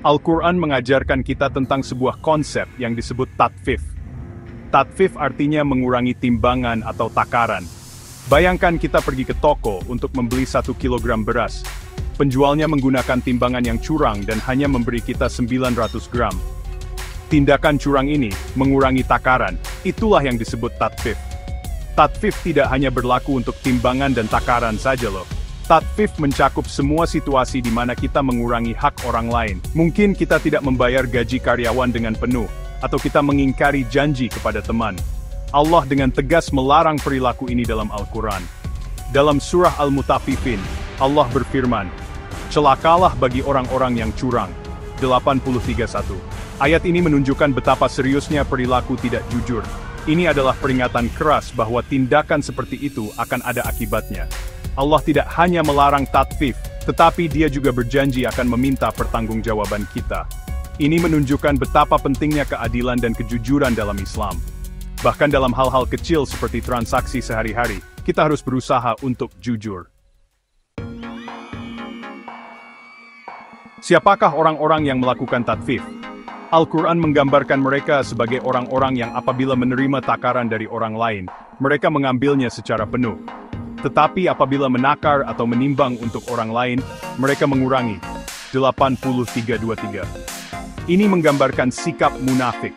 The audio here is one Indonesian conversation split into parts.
Al-Quran mengajarkan kita tentang sebuah konsep yang disebut tatfif. Tatfif artinya mengurangi timbangan atau takaran. Bayangkan kita pergi ke toko untuk membeli 1 kilogram beras. Penjualnya menggunakan timbangan yang curang dan hanya memberi kita 900 gram. Tindakan curang ini mengurangi takaran, itulah yang disebut tatfif. Tatfif tidak hanya berlaku untuk timbangan dan takaran saja loh. Tatfif mencakup semua situasi di mana kita mengurangi hak orang lain. Mungkin kita tidak membayar gaji karyawan dengan penuh, atau kita mengingkari janji kepada teman. Allah dengan tegas melarang perilaku ini dalam Al-Quran. Dalam surah Al-Mutaffifin, Allah berfirman, "Celakalah bagi orang-orang yang curang." 83:1. Ayat ini menunjukkan betapa seriusnya perilaku tidak jujur. Ini adalah peringatan keras bahwa tindakan seperti itu akan ada akibatnya. Allah tidak hanya melarang tatfif, tetapi Dia juga berjanji akan meminta pertanggungjawaban kita. Ini menunjukkan betapa pentingnya keadilan dan kejujuran dalam Islam. Bahkan dalam hal-hal kecil seperti transaksi sehari-hari, kita harus berusaha untuk jujur. Siapakah orang-orang yang melakukan tatfif? Al-Quran menggambarkan mereka sebagai orang-orang yang apabila menerima takaran dari orang lain, mereka mengambilnya secara penuh. Tetapi apabila menakar atau menimbang untuk orang lain, mereka mengurangi. 83:23. Ini menggambarkan sikap munafik.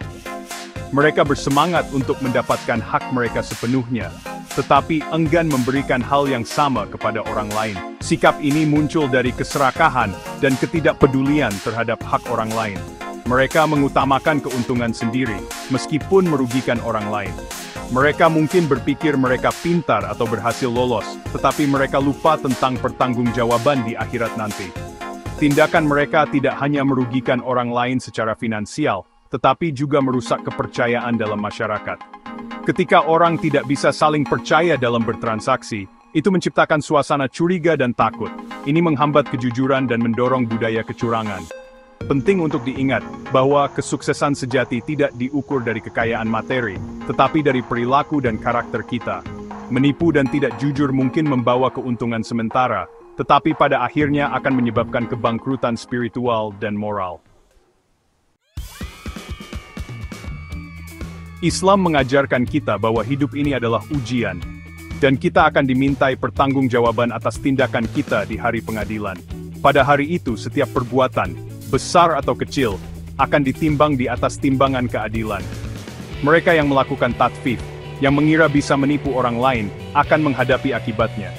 Mereka bersemangat untuk mendapatkan hak mereka sepenuhnya, tetapi enggan memberikan hal yang sama kepada orang lain. Sikap ini muncul dari keserakahan dan ketidakpedulian terhadap hak orang lain. Mereka mengutamakan keuntungan sendiri, meskipun merugikan orang lain. Mereka mungkin berpikir mereka pintar atau berhasil lolos, tetapi mereka lupa tentang pertanggungjawaban di akhirat nanti. Tindakan mereka tidak hanya merugikan orang lain secara finansial, tetapi juga merusak kepercayaan dalam masyarakat. Ketika orang tidak bisa saling percaya dalam bertransaksi, itu menciptakan suasana curiga dan takut. Ini menghambat kejujuran dan mendorong budaya kecurangan. Penting untuk diingat bahwa kesuksesan sejati tidak diukur dari kekayaan materi, tetapi dari perilaku dan karakter kita. Menipu dan tidak jujur mungkin membawa keuntungan sementara, tetapi pada akhirnya akan menyebabkan kebangkrutan spiritual dan moral. Islam mengajarkan kita bahwa hidup ini adalah ujian, dan kita akan dimintai pertanggungjawaban atas tindakan kita di hari pengadilan. Pada hari itu setiap perbuatan, besar atau kecil, akan ditimbang di atas timbangan keadilan. Mereka yang melakukan tatfif, yang mengira bisa menipu orang lain, akan menghadapi akibatnya.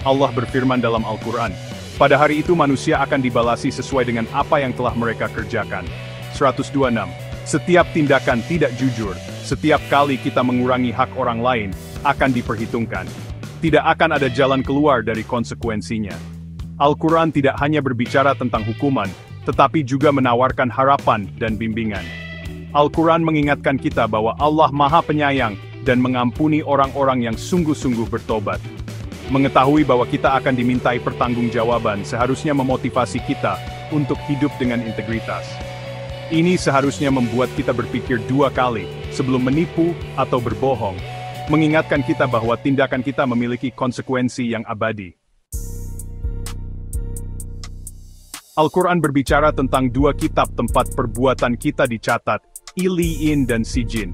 Allah berfirman dalam Al-Quran, pada hari itu manusia akan dibalasi sesuai dengan apa yang telah mereka kerjakan. 126. Setiap tindakan tidak jujur, setiap kali kita mengurangi hak orang lain, akan diperhitungkan. Tidak akan ada jalan keluar dari konsekuensinya. Al-Quran tidak hanya berbicara tentang hukuman, tetapi juga menawarkan harapan dan bimbingan. Al-Quran mengingatkan kita bahwa Allah Maha Penyayang dan mengampuni orang-orang yang sungguh-sungguh bertobat. Mengetahui bahwa kita akan dimintai pertanggungjawaban seharusnya memotivasi kita untuk hidup dengan integritas. Ini seharusnya membuat kita berpikir 2 kali sebelum menipu atau berbohong, mengingatkan kita bahwa tindakan kita memiliki konsekuensi yang abadi. Al-Quran berbicara tentang 2 kitab tempat perbuatan kita dicatat, Iliin dan Sijin.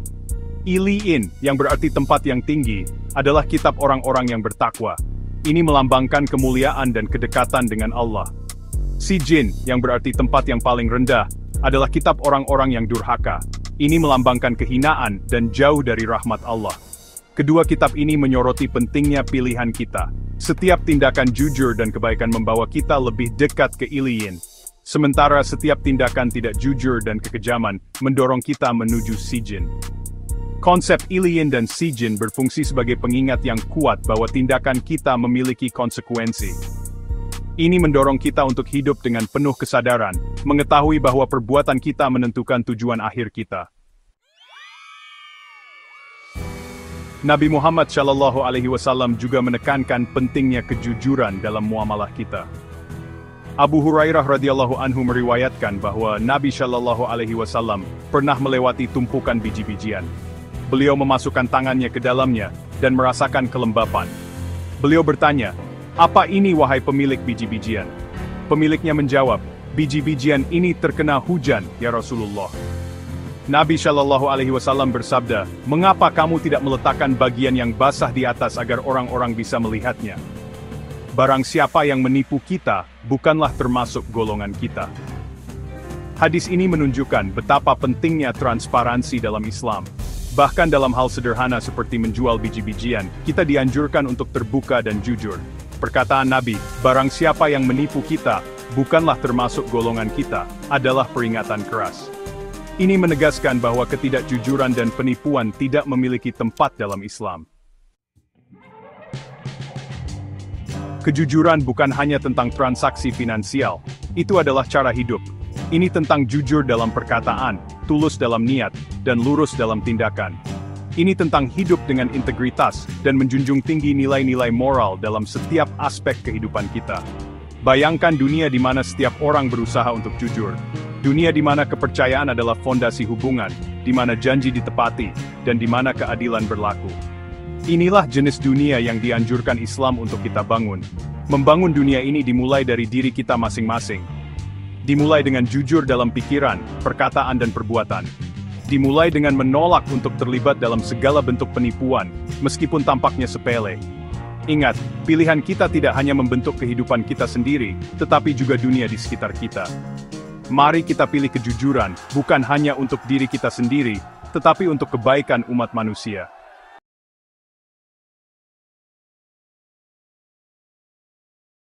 Iliin, yang berarti tempat yang tinggi, adalah kitab orang-orang yang bertakwa. Ini melambangkan kemuliaan dan kedekatan dengan Allah. Sijin, yang berarti tempat yang paling rendah, adalah kitab orang-orang yang durhaka. Ini melambangkan kehinaan dan jauh dari rahmat Allah. Kedua kitab ini menyoroti pentingnya pilihan kita. Setiap tindakan jujur dan kebaikan membawa kita lebih dekat ke Iliin. Sementara setiap tindakan tidak jujur dan kekejaman mendorong kita menuju Sijin. Konsep Iliin dan Sijin berfungsi sebagai pengingat yang kuat bahwa tindakan kita memiliki konsekuensi. Ini mendorong kita untuk hidup dengan penuh kesadaran, mengetahui bahwa perbuatan kita menentukan tujuan akhir kita. Nabi Muhammad SAW juga menekankan pentingnya kejujuran dalam muamalah kita. Abu Hurairah radhiyallahu anhu meriwayatkan bahwa Nabi SAW pernah melewati tumpukan biji-bijian. Beliau memasukkan tangannya ke dalamnya dan merasakan kelembapan. Beliau bertanya, "Apa ini wahai pemilik biji-bijian?" Pemiliknya menjawab, Biji-bijian ini terkena hujan, ya Rasulullah. Nabi Shallallahu Alaihi Wasallam bersabda, mengapa kamu tidak meletakkan bagian yang basah di atas agar orang-orang bisa melihatnya? Barang siapa yang menipu kita, bukanlah termasuk golongan kita. Hadis ini menunjukkan betapa pentingnya transparansi dalam Islam. Bahkan dalam hal sederhana seperti menjual biji-bijian, kita dianjurkan untuk terbuka dan jujur. Perkataan Nabi, barang siapa yang menipu kita, bukanlah termasuk golongan kita, adalah peringatan keras. Ini menegaskan bahwa ketidakjujuran dan penipuan tidak memiliki tempat dalam Islam. Kejujuran bukan hanya tentang transaksi finansial, itu adalah cara hidup. Ini tentang jujur dalam perkataan, tulus dalam niat, dan lurus dalam tindakan. Ini tentang hidup dengan integritas dan menjunjung tinggi nilai-nilai moral dalam setiap aspek kehidupan kita. Bayangkan dunia di mana setiap orang berusaha untuk jujur. Dunia di mana kepercayaan adalah fondasi hubungan, di mana janji ditepati, dan di mana keadilan berlaku. Inilah jenis dunia yang dianjurkan Islam untuk kita bangun. Membangun dunia ini dimulai dari diri kita masing-masing. Dimulai dengan jujur dalam pikiran, perkataan dan perbuatan. Dimulai dengan menolak untuk terlibat dalam segala bentuk penipuan, meskipun tampaknya sepele. Ingat, pilihan kita tidak hanya membentuk kehidupan kita sendiri, tetapi juga dunia di sekitar kita. Mari kita pilih kejujuran, bukan hanya untuk diri kita sendiri, tetapi untuk kebaikan umat manusia.